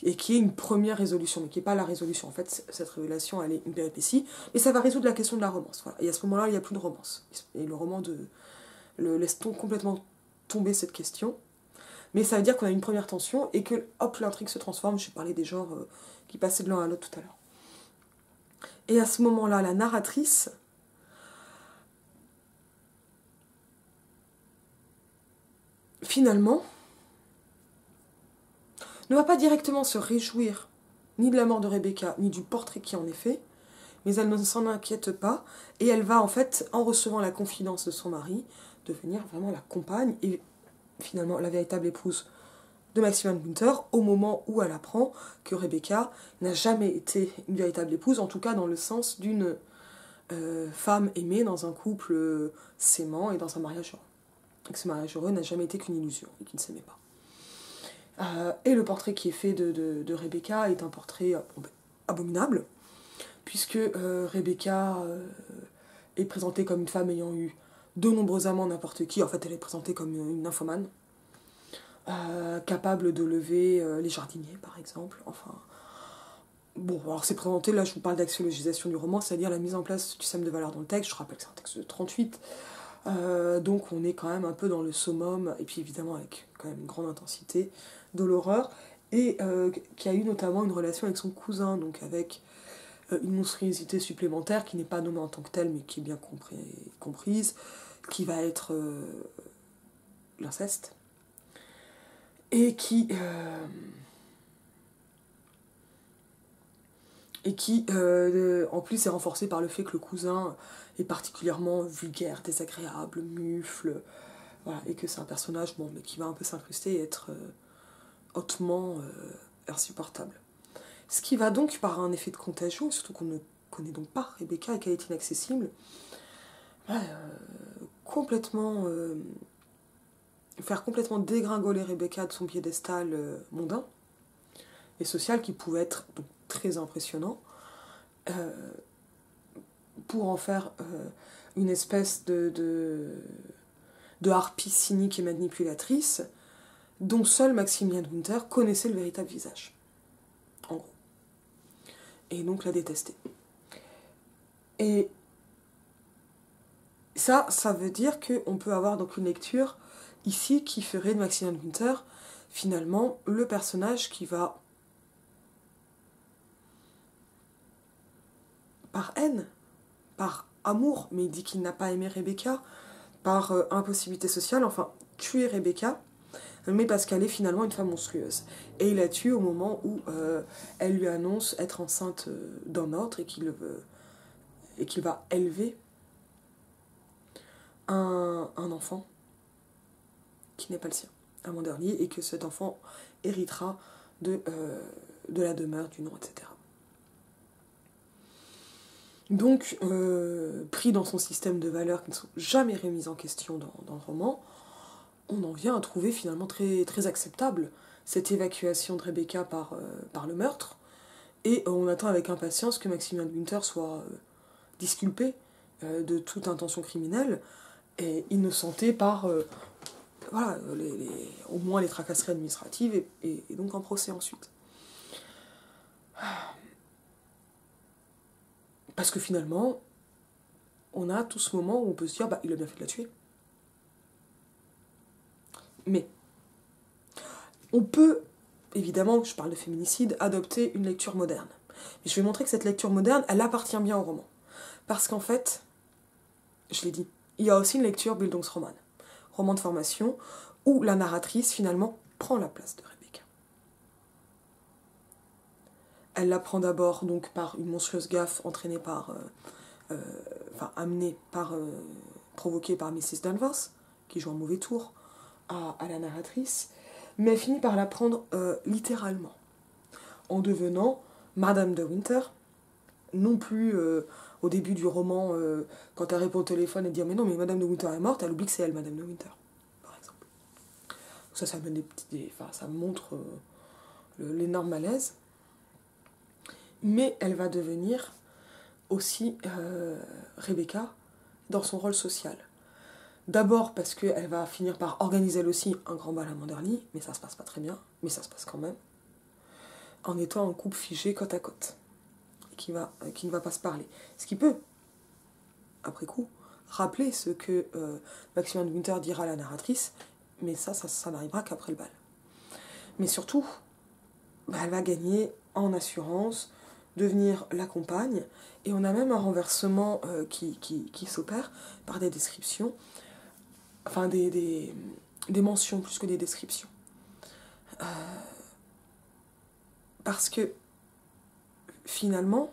et qui est une première résolution, mais qui n'est pas la résolution. En fait, cette révélation, elle est une péripétie, et ça va résoudre la question de la romance. Voilà. Et à ce moment-là, il n'y a plus de romance. Et le roman laisse complètement tomber cette question. Mais ça veut dire qu'on a une première tension, et que, hop, l'intrigue se transforme. Je parlais des genres qui passaient de l'un à l'autre tout à l'heure. Et à ce moment-là, la narratrice finalement, ne va pas directement se réjouir ni de la mort de Rebecca, ni du portrait qui en est fait, mais elle ne s'en inquiète pas, et elle va en fait, en recevant la confidence de son mari, devenir vraiment la compagne, et finalement la véritable épouse de Maximilien de Winter, au moment où elle apprend que Rebecca n'a jamais été une véritable épouse, en tout cas dans le sens d'une femme aimée dans un couple s'aimant et dans un mariage heureux. Et que ce mariage heureux n'a jamais été qu'une illusion, et qu'ils ne s'aimaient pas. Et le portrait qui est fait de Rebecca est un portrait abominable, puisque Rebecca est présentée comme une femme ayant eu de nombreux amants, n'importe qui. En fait, elle est présentée comme une nymphomane, capable de lever les jardiniers, par exemple. Enfin, bon, alors c'est présenté, là je vous parle d'axiologisation du roman, c'est-à-dire la mise en place du système de valeurs dans le texte. Je rappelle que c'est un texte de 38, donc on est quand même un peu dans le summum, et puis évidemment avec quand même une grande intensité de l'horreur, et qui a eu notamment une relation avec son cousin, donc avec une monstruosité supplémentaire qui n'est pas nommée en tant que telle, mais qui est bien comprise, qui va être l'inceste, et qui en plus est renforcée par le fait que le cousin est particulièrement vulgaire, désagréable, mufle, voilà, et que c'est un personnage mais qui va un peu s'incruster et être hautement insupportable. Ce qui va donc, par un effet de contagion, surtout qu'on ne connaît donc pas Rebecca et qu'elle est inaccessible, faire complètement dégringoler Rebecca de son piédestal mondain et social, qui pouvait être donc très impressionnant, pour en faire une espèce de harpie cynique et manipulatrice, dont seul Maximilien de Winter connaissait le véritable visage, en gros. Et donc la détestait. Et ça veut dire qu'on peut avoir donc une lecture ici qui ferait de Maximilien de Winter finalement le personnage qui va, par haine, par amour, mais il dit qu'il n'a pas aimé Rebecca, par impossibilité sociale, enfin tuer Rebecca, mais parce qu'elle est finalement une femme monstrueuse. Et il la tue au moment où elle lui annonce être enceinte d'un autre, et qu'il va élever un enfant qui n'est pas le sien, un Manderly, et que cet enfant héritera de la demeure, du nom, etc. Donc, pris dans son système de valeurs qui ne sont jamais remises en question dans le roman, on en vient à trouver finalement très, très acceptable cette évacuation de Rebecca par le meurtre, et on attend avec impatience que Maximilien de Winter soit disculpé de toute intention criminelle et innocenté par voilà, au moins les tracasseries administratives, et donc un procès ensuite. Parce que finalement, on a tout ce moment où on peut se dire, il a bien fait de la tuer. Mais on peut, évidemment, je parle de féminicide, adopter une lecture moderne. Mais je vais montrer que cette lecture moderne, elle appartient bien au roman. Parce qu'en fait, je l'ai dit, il y a aussi une lecture Bildungsroman, roman de formation, où la narratrice, finalement, prend la place de Rebecca. Elle la prend d'abord donc par une monstrueuse gaffe entraînée par, amenée par, provoquée par Mrs. Danvers, qui joue un mauvais tour à la narratrice, mais elle finit par la prendre littéralement, en devenant Madame de Winter, non plus au début du roman, quand elle répond au téléphone et dit mais non, mais Madame de Winter est morte, elle oublie que c'est elle, Madame de Winter, par exemple. Ça me donne ça montre l'énorme malaise. Mais elle va devenir aussi Rebecca dans son rôle social. D'abord parce qu'elle va finir par organiser elle aussi un grand bal à Manderley, mais ça se passe pas très bien, mais ça se passe quand même, en étant un couple figé côte à côte, qui ne va pas se parler. Ce qui peut, après coup, rappeler ce que Maximilian Winter dira à la narratrice, mais ça n'arrivera qu'après le bal. Mais surtout, elle va gagner en assurance, devenir la compagne, et on a même un renversement qui s'opère par des descriptions, enfin des mentions plus que des descriptions. Parce que finalement,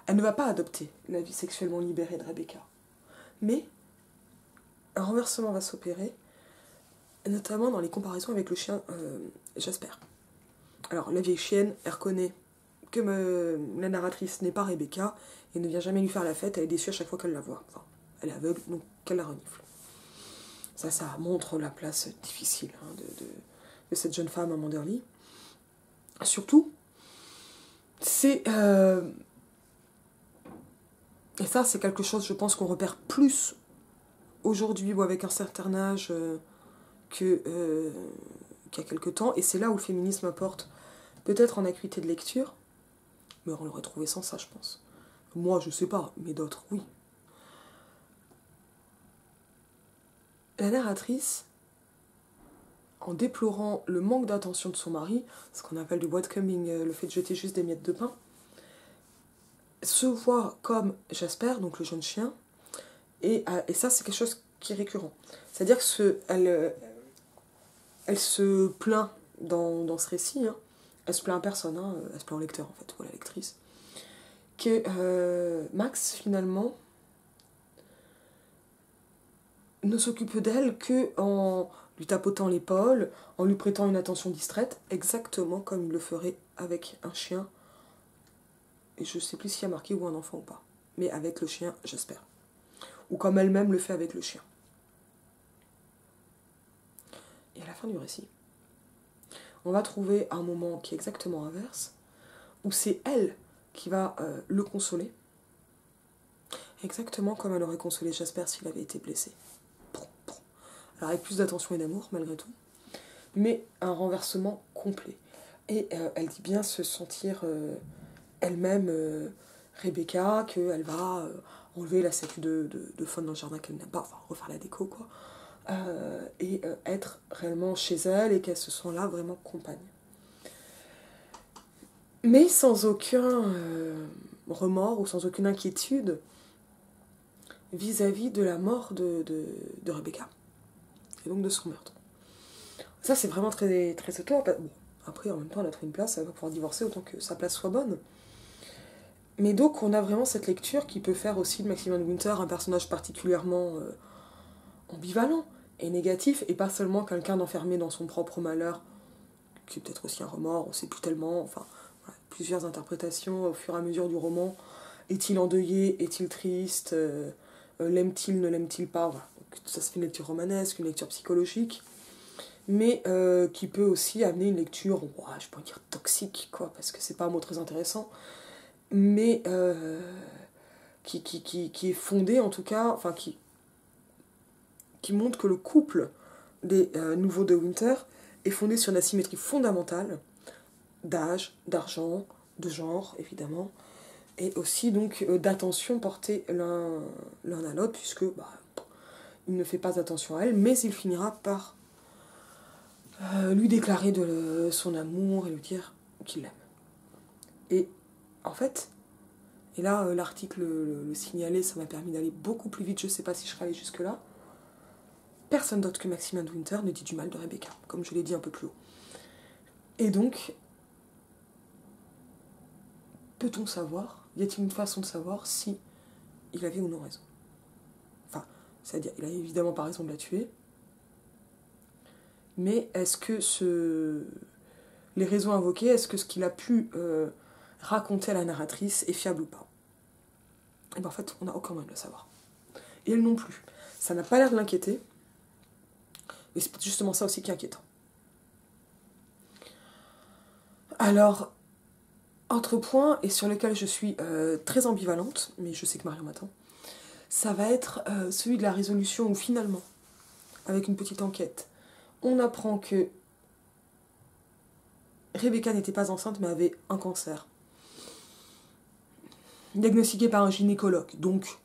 elle ne va pas adopter la vie sexuellement libérée de Rebecca, mais un renversement va s'opérer, notamment dans les comparaisons avec le chien Jasper. Alors, la vieille chienne, elle reconnaît que la narratrice n'est pas Rebecca et ne vient jamais lui faire la fête, elle est déçue à chaque fois qu'elle la voit. Enfin, elle est aveugle, donc qu'elle la renifle. Ça montre la place difficile de cette jeune femme à Manderley. Surtout, c'est... et ça, c'est quelque chose, je pense, qu'on repère plus aujourd'hui ou avec un certain âge qu'il y a quelque temps. Et c'est là où le féminisme apporte peut-être en acuité de lecture, mais on l'aurait trouvé sans ça, je pense. Moi, je sais pas, mais d'autres, oui. La narratrice, en déplorant le manque d'attention de son mari, ce qu'on appelle du breadcrumbing, le fait de jeter juste des miettes de pain, se voit comme Jasper, donc le jeune chien, et ça, c'est quelque chose qui est récurrent. C'est-à-dire qu'elle se plaint dans ce récit, hein. Elle se plaint à personne, hein, elle se plaint au lecteur en fait, ou à la lectrice, que Max finalement ne s'occupe d'elle que en lui tapotant l'épaule, en lui prêtant une attention distraite, exactement comme il le ferait avec un chien, et je sais plus s'il y a marqué ou un enfant ou pas, mais avec le chien, j'espère. Ou comme elle-même le fait avec le chien. Et à la fin du récit, on va trouver un moment qui est exactement inverse, où c'est elle qui va le consoler, exactement comme elle aurait consolé Jasper s'il avait été blessé. Alors avec plus d'attention et d'amour, malgré tout, mais un renversement complet. Et elle dit bien se sentir elle-même Rebecca, qu'elle va enlever la statue de faune dans le jardin qu'elle n'aime pas, enfin refaire la déco, quoi, et être réellement chez elle, et qu'elle se sent là vraiment compagne. Mais sans aucun remords ou sans aucune inquiétude vis-à-vis de la mort de Rebecca, et donc de son meurtre. Ça, c'est vraiment très, très auteur. Bon, après, en même temps, elle a trouvé une place, elle va pouvoir divorcer autant que sa place soit bonne. Mais donc, on a vraiment cette lecture qui peut faire aussi de Maximilian Winter un personnage particulièrement ambivalent et négatif, et pas seulement quelqu'un d'enfermé dans son propre malheur, qui est peut-être aussi un remords, on sait plus tellement, enfin, voilà, plusieurs interprétations au fur et à mesure du roman. Est-il endeuillé, est-il triste, l'aime-t-il, ne l'aime-t-il pas, voilà. Donc, ça se fait une lecture romanesque, une lecture psychologique, mais qui peut aussi amener une lecture, je pourrais dire toxique, quoi, parce que c'est pas un mot très intéressant, mais qui est fondée, en tout cas, enfin, qui montre que le couple des nouveaux de Winter est fondé sur une asymétrie fondamentale d'âge, d'argent, de genre, évidemment, et aussi donc d'attention portée l'un à l'autre, puisque il ne fait pas attention à elle, mais il finira par lui déclarer son amour et lui dire qu'il l'aime. Et en fait, et là l'article le signalait, ça m'a permis d'aller beaucoup plus vite, je ne sais pas si je serais allée jusque-là, personne d'autre que Maximilian de Winter ne dit du mal de Rebecca, comme je l'ai dit un peu plus haut. Et donc, peut-on savoir, y a-t-il une façon de savoir si il avait ou non raison? Enfin, c'est-à-dire, il a évidemment pas raison de la tuer, mais est-ce que les raisons invoquées, est-ce que ce qu'il a pu raconter à la narratrice est fiable ou pas? Et bien en fait, on n'a aucun moyen de le savoir. Et elle non plus. Ça n'a pas l'air de l'inquiéter, mais c'est justement ça aussi qui est inquiétant. Alors, autre point, et sur lequel je suis très ambivalente, mais je sais que Marion m'attend, ça va être celui de la résolution où finalement, avec une petite enquête, on apprend que Rebecca n'était pas enceinte mais avait un cancer. Diagnostiqué par un gynécologue, donc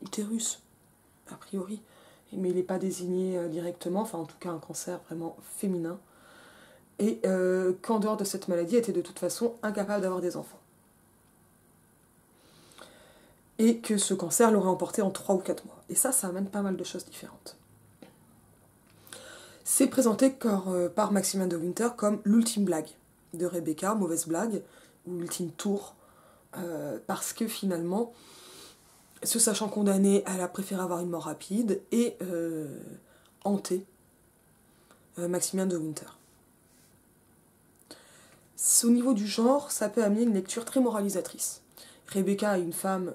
utérus, a priori, mais il n'est pas désigné directement, enfin en tout cas un cancer vraiment féminin, et qu'en dehors de cette maladie, elle était de toute façon incapable d'avoir des enfants. Et que ce cancer l'aurait emporté en 3 ou 4 mois. Et ça amène pas mal de choses différentes. C'est présenté par Maximilian de Winter comme l'ultime blague de Rebecca, mauvaise blague, ou l'ultime tour, parce que finalement, se sachant condamnée, elle a préféré avoir une mort rapide et hanter Maximilian de Winter. Au niveau du genre, ça peut amener une lecture très moralisatrice. Rebecca est une femme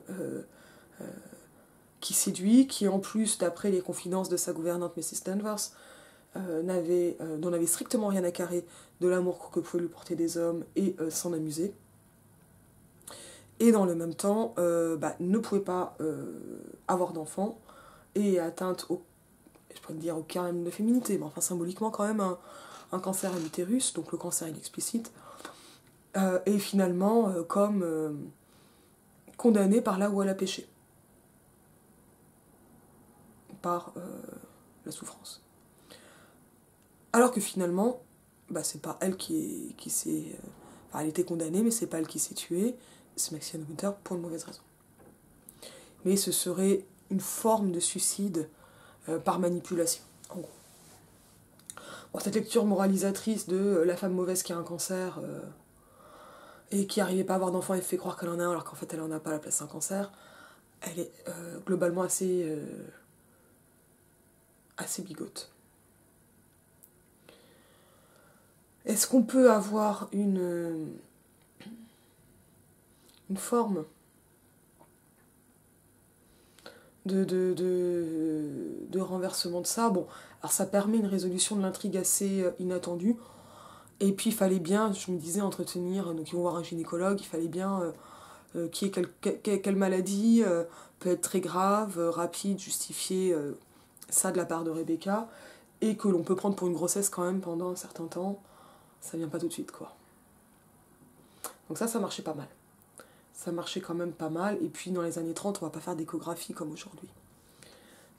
qui séduit, qui en plus, d'après les confidences de sa gouvernante Mrs. Danvers, n'en avait strictement rien à carrer de l'amour que pouvaient lui porter des hommes et s'en amuser. Et dans le même temps, ne pouvait pas avoir d'enfants et est atteinte je pourrais dire aucun même de féminité, mais enfin symboliquement quand même un cancer à l'utérus, donc le cancer est explicite, et finalement comme condamnée par là où elle a péché, par la souffrance. Alors que finalement, c'est pas elle qui s'est... elle était condamnée, mais c'est pas elle qui s'est tuée, c'est Maximilian de Winter pour une mauvaise raison. Mais ce serait une forme de suicide par manipulation, en gros. Bon, cette lecture moralisatrice de la femme mauvaise qui a un cancer et qui n'arrivait pas à avoir d'enfant et fait croire qu'elle en a un alors qu'en fait elle en a pas à la place d'un cancer, elle est globalement assez bigote. Est-ce qu'on peut avoir une forme de renversement de ça? Bon, alors ça permet une résolution de l'intrigue assez inattendue. Et puis il fallait bien, je me disais, entretenir, donc ils vont voir un gynécologue, il fallait bien qu'il y ait quelle maladie peut être très grave, rapide, justifier ça de la part de Rebecca, et que l'on peut prendre pour une grossesse quand même pendant un certain temps, ça vient pas tout de suite, quoi. Donc ça marchait pas mal. Ça marchait quand même pas mal, et puis dans les années 30, on va pas faire d'échographie comme aujourd'hui.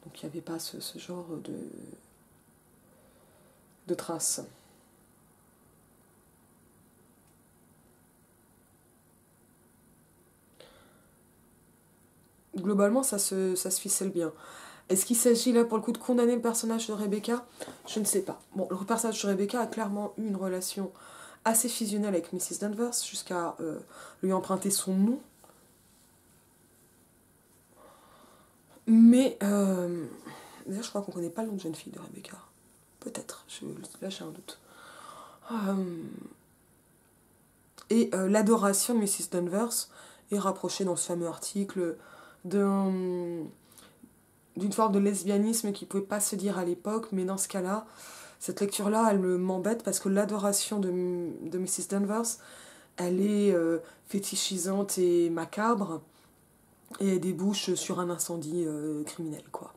Donc il n'y avait pas ce genre de traces. Globalement, ça se ficelle bien. Est-ce qu'il s'agit là pour le coup de condamner le personnage de Rebecca? Je ne sais pas. Bon, le personnage de Rebecca a clairement eu une relation assez fusionnelle avec Mrs. Danvers, jusqu'à lui emprunter son nom. Mais, d'ailleurs, je crois qu'on ne connaît pas le nom de jeune fille de Rebecca. Peut-être, là j'ai un doute. Et l'adoration de Mrs. Danvers est rapprochée dans ce fameux article d'une forme de lesbianisme qui ne pouvait pas se dire à l'époque, mais dans ce cas-là, cette lecture-là, elle m'embête parce que l'adoration de Mrs. Danvers, elle est fétichisante et macabre, et elle débouche sur un incendie criminel, quoi.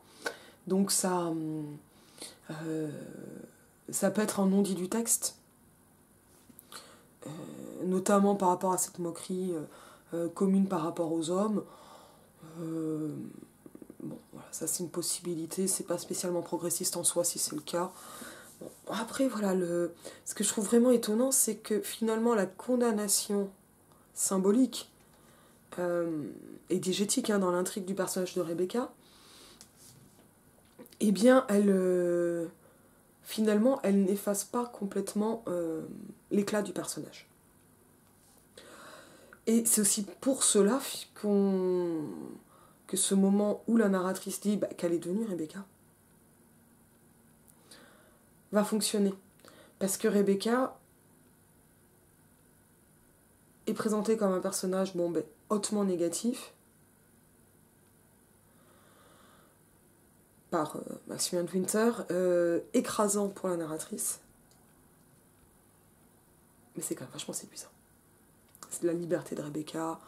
Donc ça peut être un non-dit du texte, notamment par rapport à cette moquerie commune par rapport aux hommes. Bon, voilà, ça c'est une possibilité, c'est pas spécialement progressiste en soi si c'est le cas. Bon, après, voilà, ce que je trouve vraiment étonnant, c'est que finalement la condamnation symbolique et diégétique dans l'intrigue du personnage de Rebecca, eh bien, finalement, elle n'efface pas complètement l'éclat du personnage. Et c'est aussi pour cela que ce moment où la narratrice dit qu'elle est devenue Rebecca va fonctionner. Parce que Rebecca est présentée comme un personnage hautement négatif par Maximilian de Winter, écrasant pour la narratrice. Mais c'est quand même vachement séduisant. C'est la liberté de Rebecca,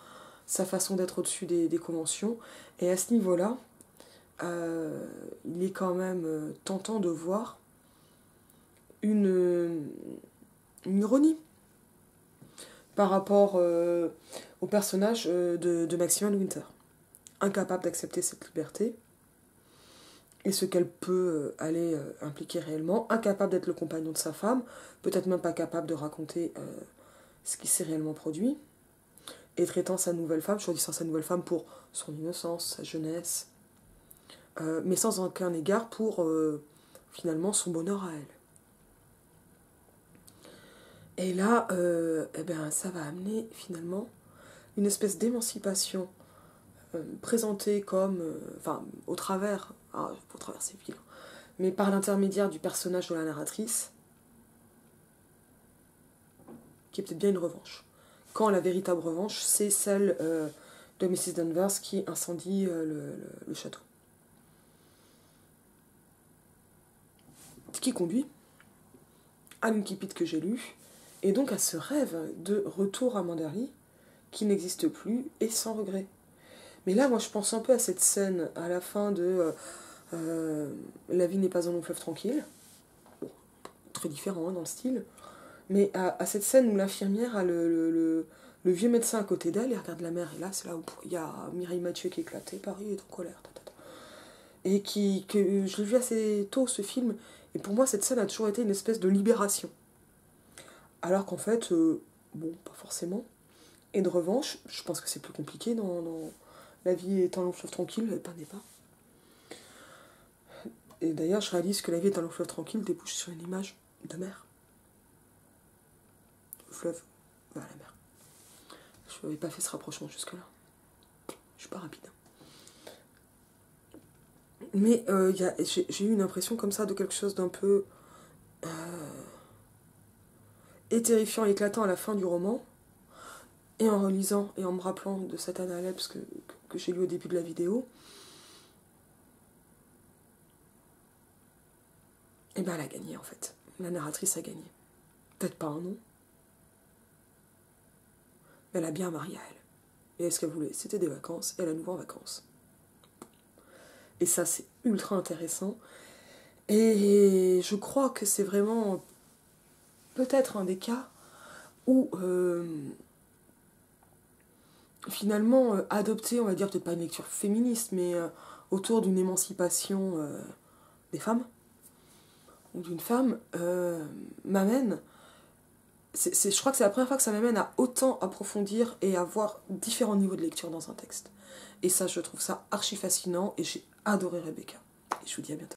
sa façon d'être au-dessus des conventions. Et à ce niveau-là, il est quand même tentant de voir une ironie par rapport au personnage de Maximilian de Winter. Incapable d'accepter cette liberté et ce qu'elle peut aller impliquer réellement, incapable d'être le compagnon de sa femme, peut-être même pas capable de raconter ce qui s'est réellement produit, et traitant sa nouvelle femme, choisissant sa nouvelle femme pour son innocence, sa jeunesse, mais sans aucun égard pour finalement son bonheur à elle. Et là, ça va amener finalement une espèce d'émancipation présentée comme, au travers c'est vilain, mais par l'intermédiaire du personnage de la narratrice, qui est peut-être bien une revanche. Quand la véritable revanche, c'est celle de Mrs. Danvers qui incendie le château. Ce qui conduit à l'Incipit que j'ai lu, et donc à ce rêve de retour à Manderley, qui n'existe plus, et sans regret. Mais là, moi, je pense un peu à cette scène à la fin de La vie n'est pas un long fleuve tranquille. Bon, très différent dans le style. Mais à cette scène où l'infirmière a le vieux médecin à côté d'elle et regarde la mer. Et là, c'est là où il y a Mireille Mathieu qui est éclatée. Paris est en colère. Et que je l'ai vu assez tôt, ce film. Et pour moi, cette scène a toujours été une espèce de libération. Alors qu'en fait, pas forcément. Et de revanche, je pense que c'est plus compliqué dans La vie est un long fleuve tranquille, n'est pas. Et d'ailleurs, je réalise que La vie est un long fleuve tranquille débouche sur une image de mer. Le fleuve va à la mer. Je n'avais pas fait ce rapprochement jusque-là. Je suis pas rapide. Mais j'ai eu une impression comme ça de quelque chose d'un peu terrifiant et éclatant à la fin du roman. Et en relisant et en me rappelant de cette analepse que j'ai lu au début de la vidéo, elle a gagné en fait. La narratrice a gagné. Peut-être pas un nom, mais elle a bien marié à elle. Et ce qu'elle voulait, c'était des vacances, et elle a nouveau en vacances. Et ça, c'est ultra intéressant. Et je crois que c'est vraiment peut-être un des cas où finalement adopter, on va dire peut-être pas une lecture féministe, mais autour d'une émancipation des femmes, ou d'une femme, m'amène, je crois que c'est la première fois que ça m'amène à autant approfondir et à voir différents niveaux de lecture dans un texte. Et ça, je trouve ça archi fascinant, et j'ai adoré Rebecca. Et je vous dis à bientôt.